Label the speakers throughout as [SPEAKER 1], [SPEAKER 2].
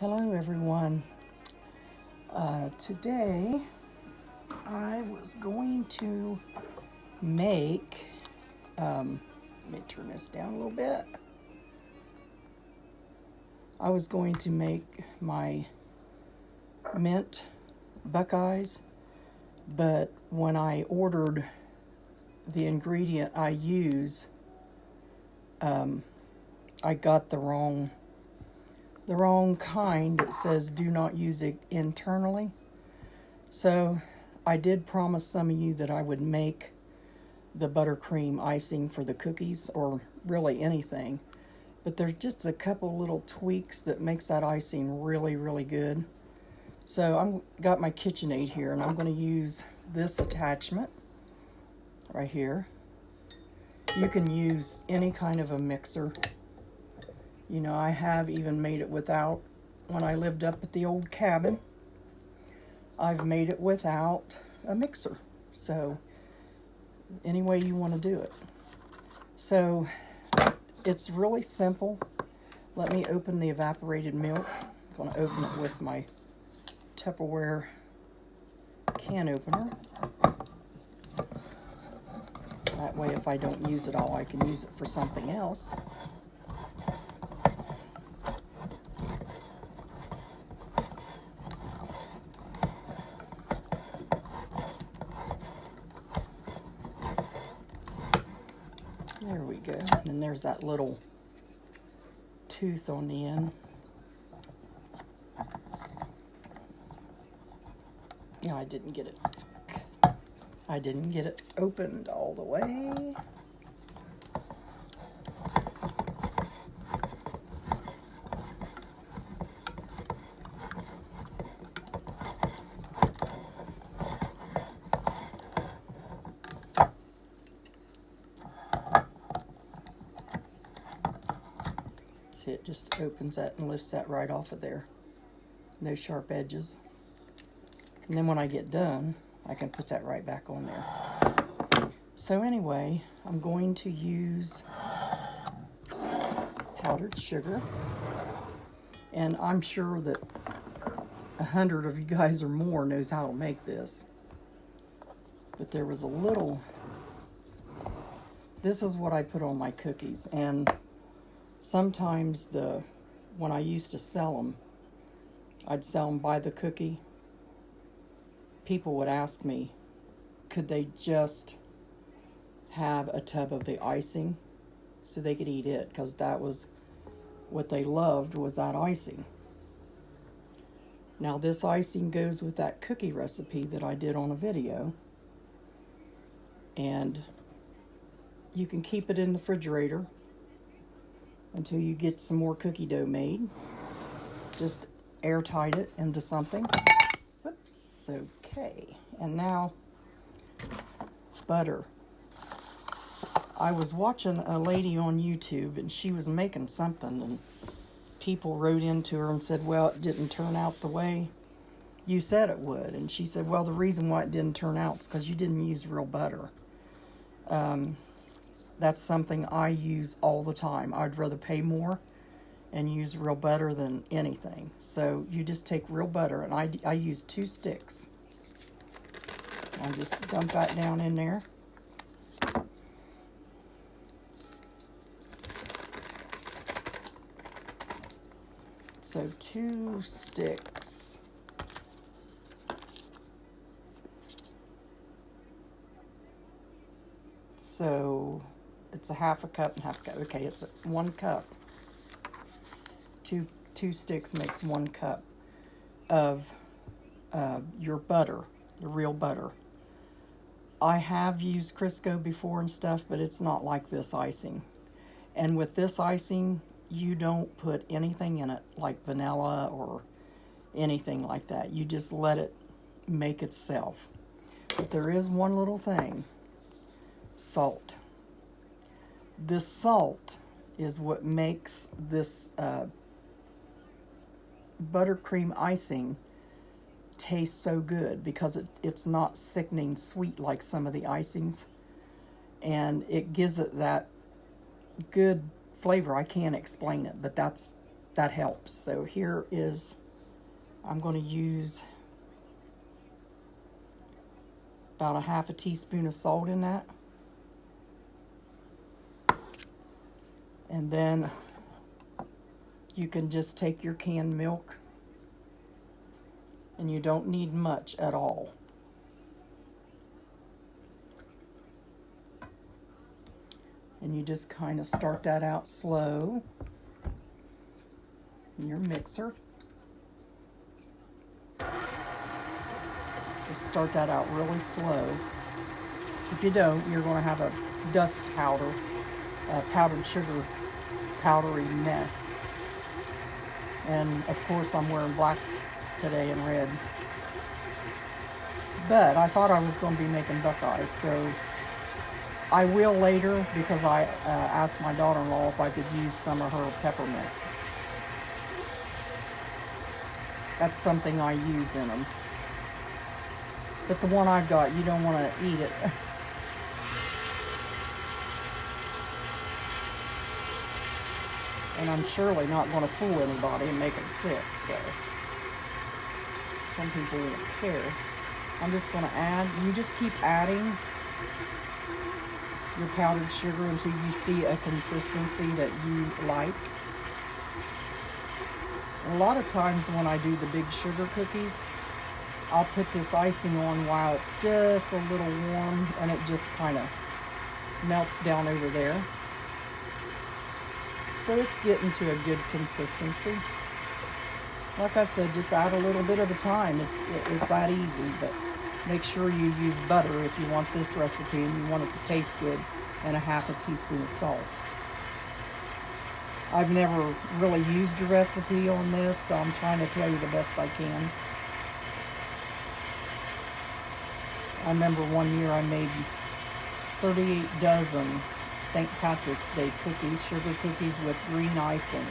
[SPEAKER 1] Hello everyone. Today I was going to make, let me turn this down a little bit. I was going to make my mint Buckeyes, but when I ordered the ingredient I use, I got the wrong kind. It says do not use it internally. So I did promise some of you that I would make the buttercream icing for the cookies, or really anything, but there's just a couple little tweaks that makes that icing really, really good. So I've got my KitchenAid here, and I'm going to use this attachment right here. You can use any kind of a mixer. You know, I have even made it without. When I lived up at the old cabin, I've made it without a mixer. So any way you want to do it. So it's really simple. Let me open the evaporated milk. I'm going to open it with my Tupperware can opener. That way, if I don't use it all, I can use it for something else. There we go. And then there's that little tooth on the end. Yeah, I didn't get it opened all the way. See, it just opens that and lifts that right off of there. No sharp edges. And then when I get done, I can put that right back on there. So anyway, I'm going to use powdered sugar. And I'm sure that 100 of you guys or more knows how to make this. But there was a little, this is what I put on my cookies. And sometimes when I used to sell them, I'd sell them by the cookie. People would ask me, could they just have a tub of the icing so they could eat it? Because that was what they loved, was that icing. Now this icing goes with that cookie recipe that I did on a video. And you can keep it in the refrigerator until you get some more cookie dough made. Just airtight it into something. Whoops, okay. And now, butter. I was watching a lady on YouTube, and she was making something, and people wrote into her and said, well, it didn't turn out the way you said it would. And she said, well, the reason why it didn't turn out is because you didn't use real butter. That's something I use all the time. I'd rather pay more and use real butter than anything. So you just take real butter, and I use 2 sticks. I just dump that down in there. So 2 sticks. So it's a half a cup and half a cup. Okay, it's 1 cup. Two sticks makes 1 cup of your butter, the real butter. I have used Crisco before and stuff, but it's not like this icing. And with this icing, you don't put anything in it like vanilla or anything like that. You just let it make itself. But there is one little thing: salt. This salt is what makes this buttercream icing taste so good, because it's not sickening sweet like some of the icings, and it gives it that good flavor. I can't explain it, but that's that helps. So here is, I'm going to use about a half a teaspoon of salt in that. And then you can just take your canned milk, and you don't need much at all. And you just kind of start that out slow in your mixer. Just start that out really slow. Because if you don't, you're going to have a dust powder, powdered sugar, powdery mess. And of course I'm wearing black today and red. But I thought I was going to be making Buckeyes, so I will later, because I asked my daughter-in-law if I could use some of her peppermint. That's something I use in them. But the one I've got, you don't want to eat it. And I'm surely not going to fool anybody and make them sick, so some people won't care. I'm just going to add, you just keep adding your powdered sugar until you see a consistency that you like. And a lot of times when I do the big sugar cookies, I'll put this icing on while it's just a little warm, and it just kind of melts down over there. So it's getting to a good consistency. Like I said, just add a little bit at a time. It's that easy, but make sure you use butter if you want this recipe and you want it to taste good, and a half a teaspoon of salt. I've never really used a recipe on this, so I'm trying to tell you the best I can. I remember one year I made 38 dozen St. Patrick's Day cookies, sugar cookies with green icing.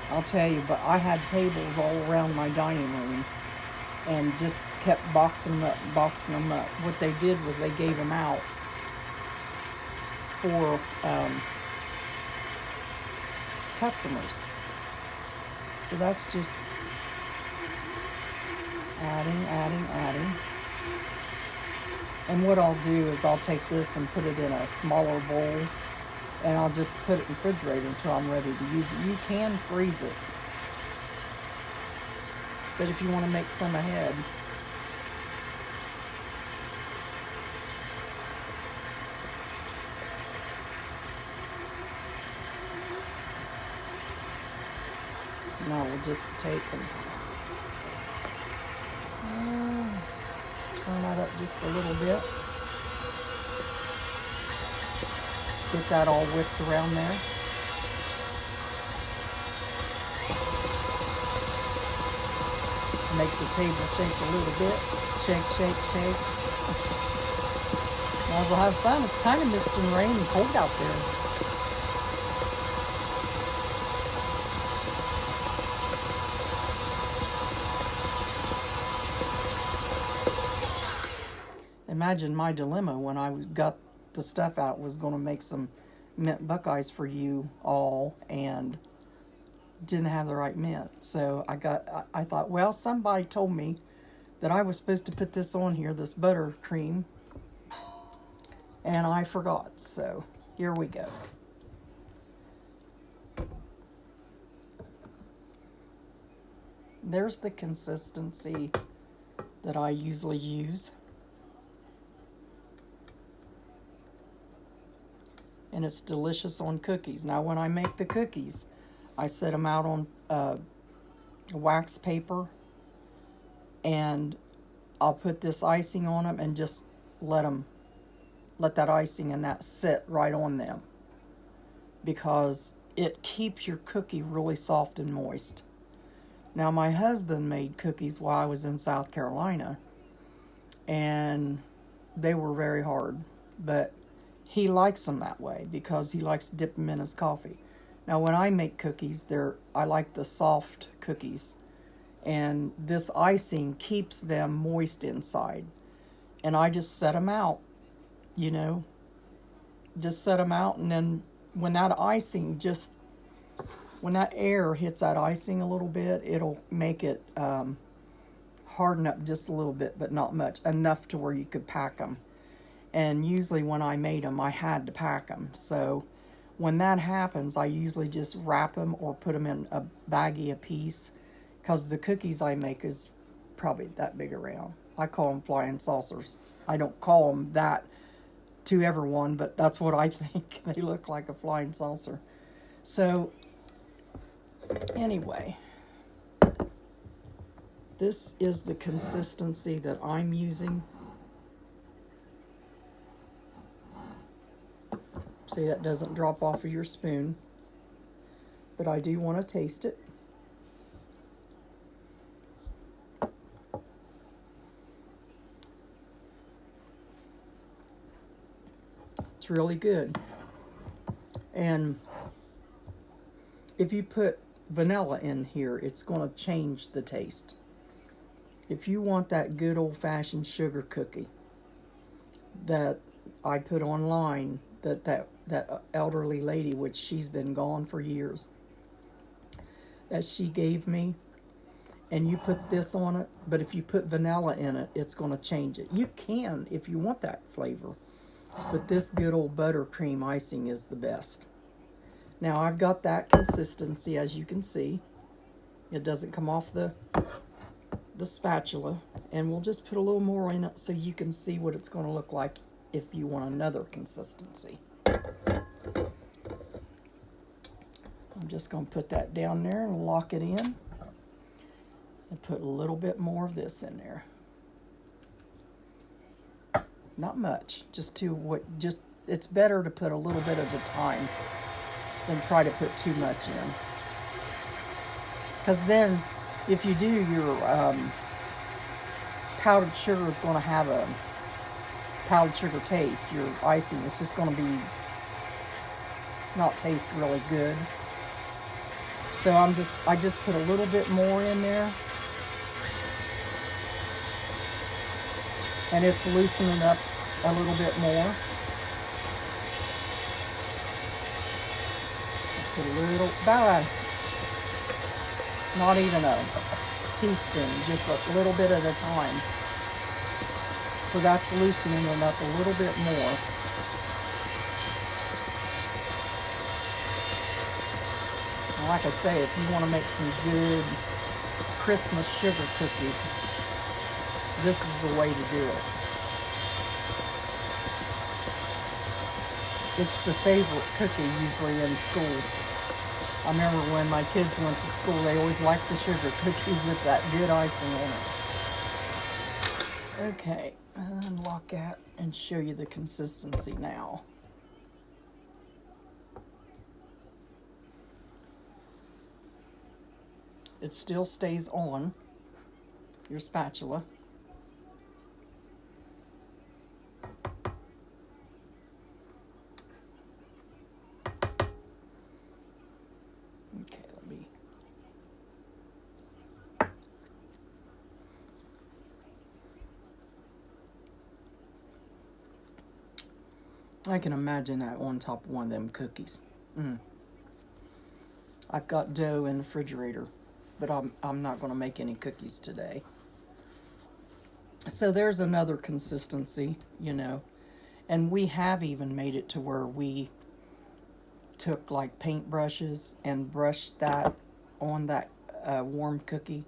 [SPEAKER 1] I'll tell you, but I had tables all around my dining room and just kept boxing them up. What they did was they gave them out for customers. So that's just adding. And what I'll do is I'll take this and put it in a smaller bowl, and I'll just put it in the refrigerator until I'm ready to use it. You can freeze it, but if you want to make some ahead, now we'll just take and turn that up just a little bit. Get that all whipped around there. Make the table shake a little bit. Shake. Might as well have fun. It's kind of mist and rain and cold out there. Imagine my dilemma when I got the stuff out, was going to make some mint Buckeyes for you all and didn't have the right mint. So I thought, well, somebody told me that I was supposed to put this on here, this buttercream, and I forgot. So here we go. There's the consistency that I usually use. And it's delicious on cookies. Now, when I make the cookies, I set them out on wax paper, and I'll put this icing on them and just let that icing and that sit right on them, because it keeps your cookie really soft and moist. Now, my husband made cookies while I was in South Carolina, and they were very hard, but he likes them that way because he likes to dip them in his coffee. Now, when I make cookies, I like the soft cookies, and this icing keeps them moist inside. And I just set them out, just set them out, and then when that icing just when that air hits that icing a little bit, it'll make it harden up just a little bit, but not much, enough to where you could pack them. And usually when I made them, I had to pack them. So when that happens, I usually just wrap them or put them in a baggie apiece, because the cookies I make is probably that big around. I call them flying saucers. I don't call them that to everyone, but that's what I think. They look like a flying saucer. So anyway, this is the consistency that I'm using. See, that doesn't drop off of your spoon, but I do want to taste it. It's really good. And if you put vanilla in here, it's going to change the taste. If you want that good old-fashioned sugar cookie that I put online, that elderly lady, which she's been gone for years, that she gave me, and you put this on it, but if you put vanilla in it, it's going to change it. You can if you want that flavor, but this good old buttercream icing is the best. Now I've got that consistency, as you can see. It doesn't come off the spatula, and we'll just put a little more in it so you can see what it's going to look like if you want another consistency. I'm just going to put that down there and lock it in, and put a little bit more of this in there. Not much, it's better to put a little bit at a time than try to put too much in. Because then, if you do, your powdered sugar is going to have a powdered sugar taste. Your icing is just going to be not taste really good. So I just put a little bit more in there, and it's loosening up a little bit more. Put a little, not even a teaspoon, just a little bit at a time. So that's loosening it up a little bit more. And like I say, if you want to make some good Christmas sugar cookies, this is the way to do it. It's the favorite cookie usually in school. I remember when my kids went to school, they always liked the sugar cookies with that good icing on it. Okay, unlock that and show you the consistency now. It still stays on your spatula. I can imagine that on top of one of them cookies. I've got dough in the refrigerator, but I'm not going to make any cookies today. So there's another consistency, and we have even made it to where we took like paintbrushes and brushed that on that warm cookie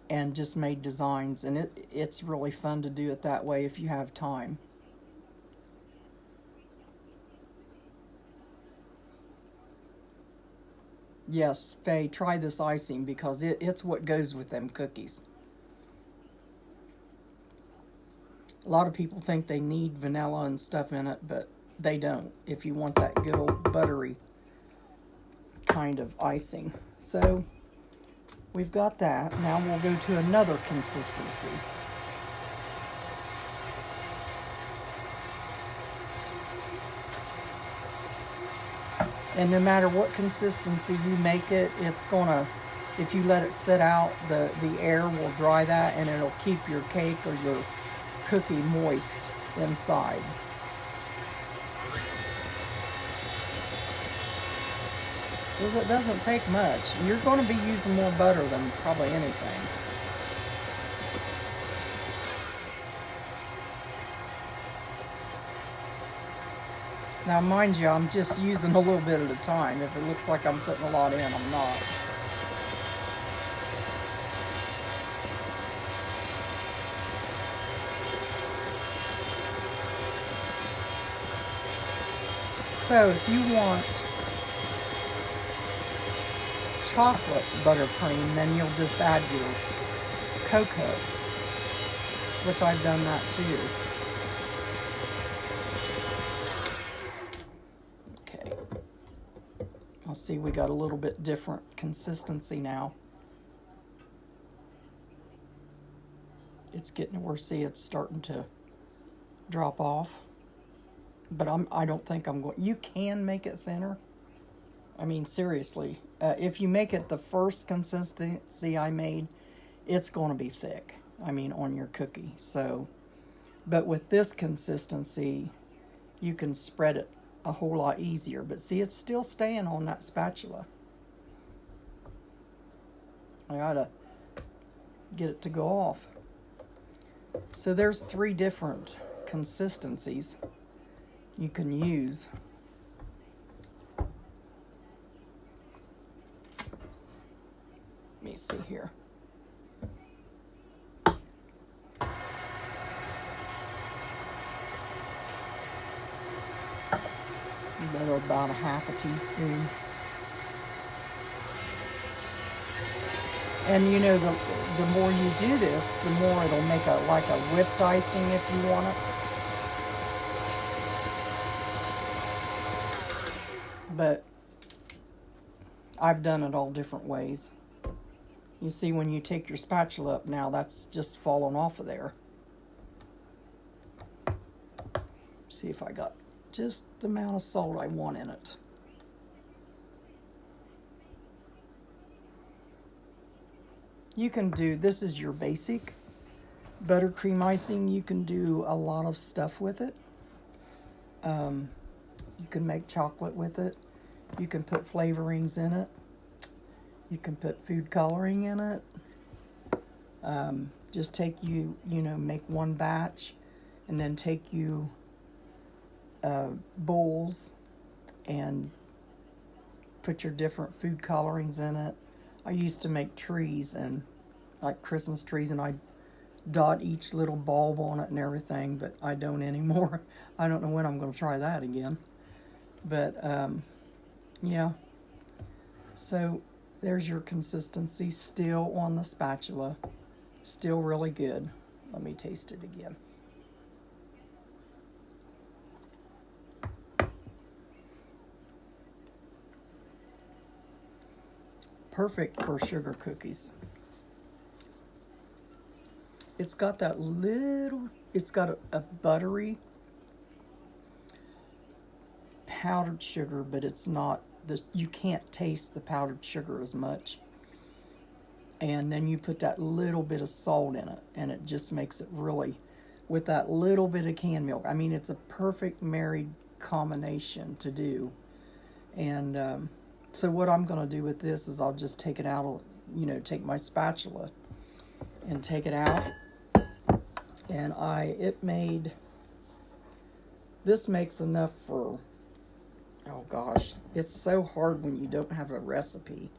[SPEAKER 1] and just made designs, and it's really fun to do it that way if you have time. Yes, Faye, try this icing because it's what goes with them cookies. A lot of people think they need vanilla and stuff in it, but they don't if you want that good old buttery kind of icing. So we've got that. Now we'll go to another consistency. And no matter what consistency you make it, it's gonna, if you let it sit out, the air will dry that and it'll keep your cake or your cookie moist inside. Because it doesn't take much. You're going to be using more butter than probably anything. Now, mind you, I'm just using a little bit at a time. If it looks like I'm putting a lot in, I'm not. So, if you want chocolate buttercream, then you'll just add your cocoa, which I've done that too. Okay. I'll see, we got a little bit different consistency now. It's getting to where, see, it's starting to drop off. But I don't think I'm going. You can make it thinner. I mean, seriously, if you make it the first consistency I made, it's going to be thick. I mean, on your cookie. So, but with this consistency, you can spread it a whole lot easier. But see, it's still staying on that spatula. I gotta get it to go off. So there's 3 different consistencies you can use. Let me see here. Better about a half a teaspoon. And you know, the more you do this, the more it'll make like a whipped icing if you want it. But I've done it all different ways. You see, when you take your spatula up now, that's just fallen off of there. See if I got just the amount of salt I want in it. You can do, this is your basic buttercream icing. You can do a lot of stuff with it. You can make chocolate with it. You can put flavorings in it. You can put food coloring in it. Just take make one batch and then take you bowls and put your different food colorings in it. I used to make trees, and like Christmas trees, and I dot each little bulb on it and everything, but I don't anymore. I don't know when I'm going to try that again. But yeah, so there's your consistency, still on the spatula, still really good. Let me taste it again. Perfect for sugar cookies. It's got that little, it's got a buttery powdered sugar, but it's not, you can't taste the powdered sugar as much. And then you put that little bit of salt in it, and it just makes it really, with that little bit of canned milk. I mean, it's a perfect married combination to do. And so what I'm going to do with this is I'll just take it out, take my spatula and take it out. And this makes enough for, oh gosh, it's so hard when you don't have a recipe.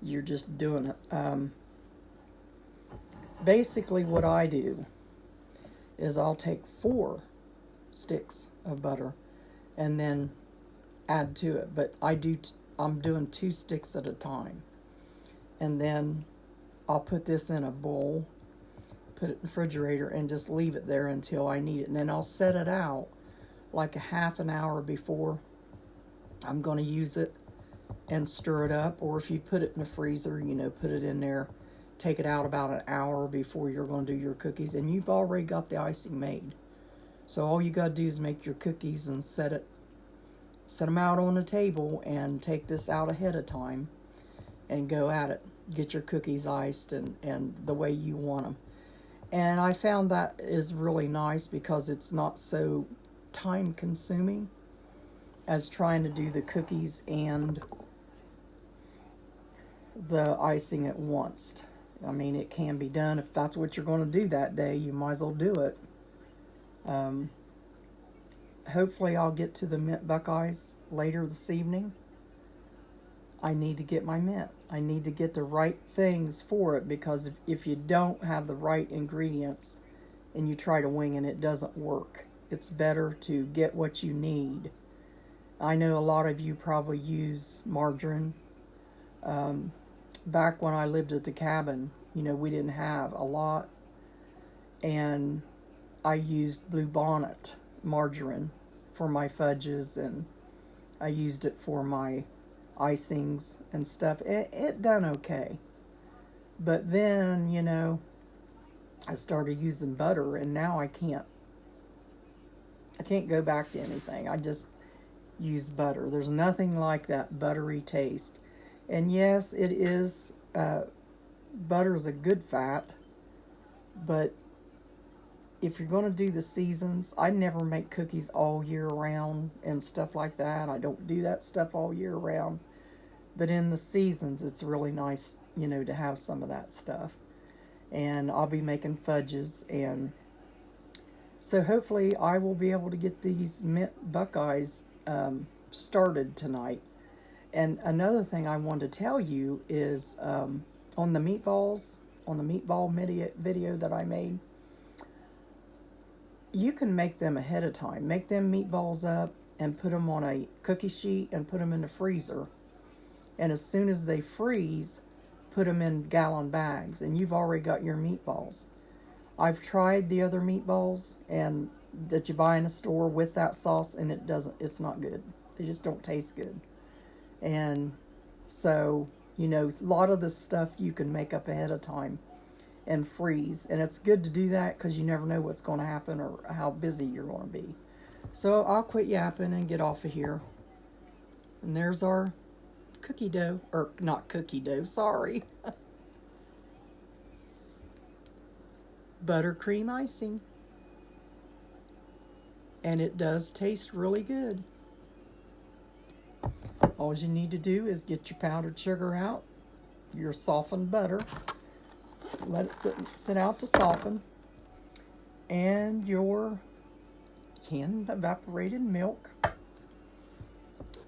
[SPEAKER 1] You're just doing it. Basically what I do is I'll take 4 sticks of butter and then add to it. But I'm doing 2 sticks at a time. And then I'll put this in a bowl, put it in the refrigerator, and just leave it there until I need it. And then I'll set it out like a half an hour before I'm going to use it and stir it up. Or if you put it in the freezer, put it in there, take it out about an hour before you're going to do your cookies, and you've already got the icing made. So all you got to do is make your cookies and set them out on the table, and take this out ahead of time and go at it. Get your cookies iced and the way you want them. And I found that is really nice because it's not so time consuming as trying to do the cookies and the icing at once. I mean, it can be done. If that's what you're going to do that day, you might as well do it. Hopefully I'll get to the mint Buckeyes later this evening. I need to get my mint. I need to get the right things for it, because if you don't have the right ingredients and you try to wing it doesn't work. It's better to get what you need. I know a lot of you probably use margarine. Back when I lived at the cabin, we didn't have a lot, and I used Bluebonnet margarine for my fudges, and I used it for my icings and stuff. It done okay. But then, I started using butter, and now I can't go back to anything. I just use butter. There's nothing like that buttery taste. And yes, it is, butter is a good fat, but if you're going to do the seasons, I never make cookies all year round and stuff like that. I don't do that stuff all year round. But in the seasons, it's really nice, to have some of that stuff. And I'll be making fudges. And so hopefully I will be able to get these mint Buckeyes started tonight. And another thing I wanted to tell you is on the meatballs, on the meatball video that I made, you can make them ahead of time. Make them meatballs up and put them on a cookie sheet and put them in the freezer. And as soon as they freeze, put them in gallon bags, and you've already got your meatballs. I've tried the other meatballs and that you buy in a store with that sauce, and it's not good. They just don't taste good. And so, a lot of this stuff you can make up ahead of time and freeze. And it's good to do that because you never know what's going to happen or how busy you're going to be. So I'll quit yapping and get off of here. And there's our cookie dough, or not cookie dough, sorry. Buttercream icing. And it does taste really good. All you need to do is get your powdered sugar out, your softened butter, let it sit out to soften, and your canned evaporated milk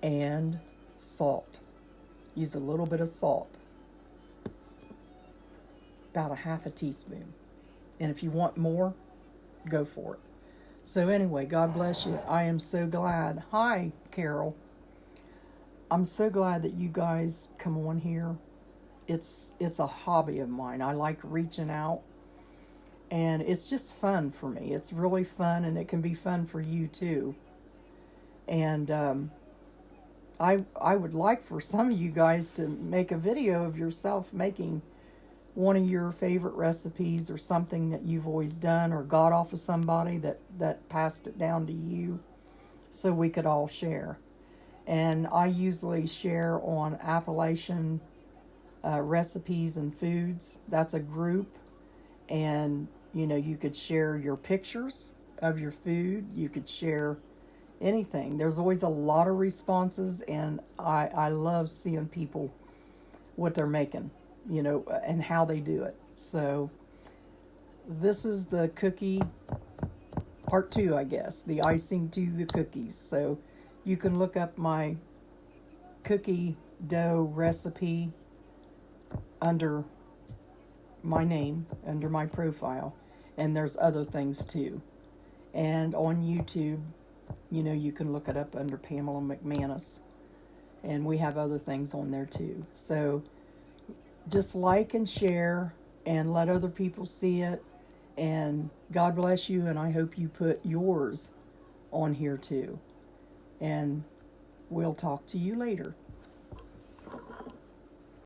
[SPEAKER 1] and salt. Use a little bit of salt, about a half a teaspoon. And if you want more, go for it. So anyway, God bless you. I am so glad. Hi, Carol. I'm so glad that you guys come on here. It's a hobby of mine. I like reaching out, and it's just fun for me. It's really fun, and it can be fun for you too. And I would like for some of you guys to make a video of yourself making one of your favorite recipes, or something that you've always done or got off of somebody that passed it down to you, so we could all share. And I usually share on Appalachian recipes and foods. That's a group. And, you could share your pictures of your food. You could share anything. There's always a lot of responses, and I love seeing people, what they're making, and how they do it. So this is the cookie part 2, I guess, the icing to the cookies. So you can look up my cookie dough recipe under my name, under my profile, and there's other things too. And on YouTube, you can look it up under Pamela McManus, and we have other things on there too. So just like and share and let other people see it, and God bless you, and I hope you put yours on here too. And we'll talk to you later.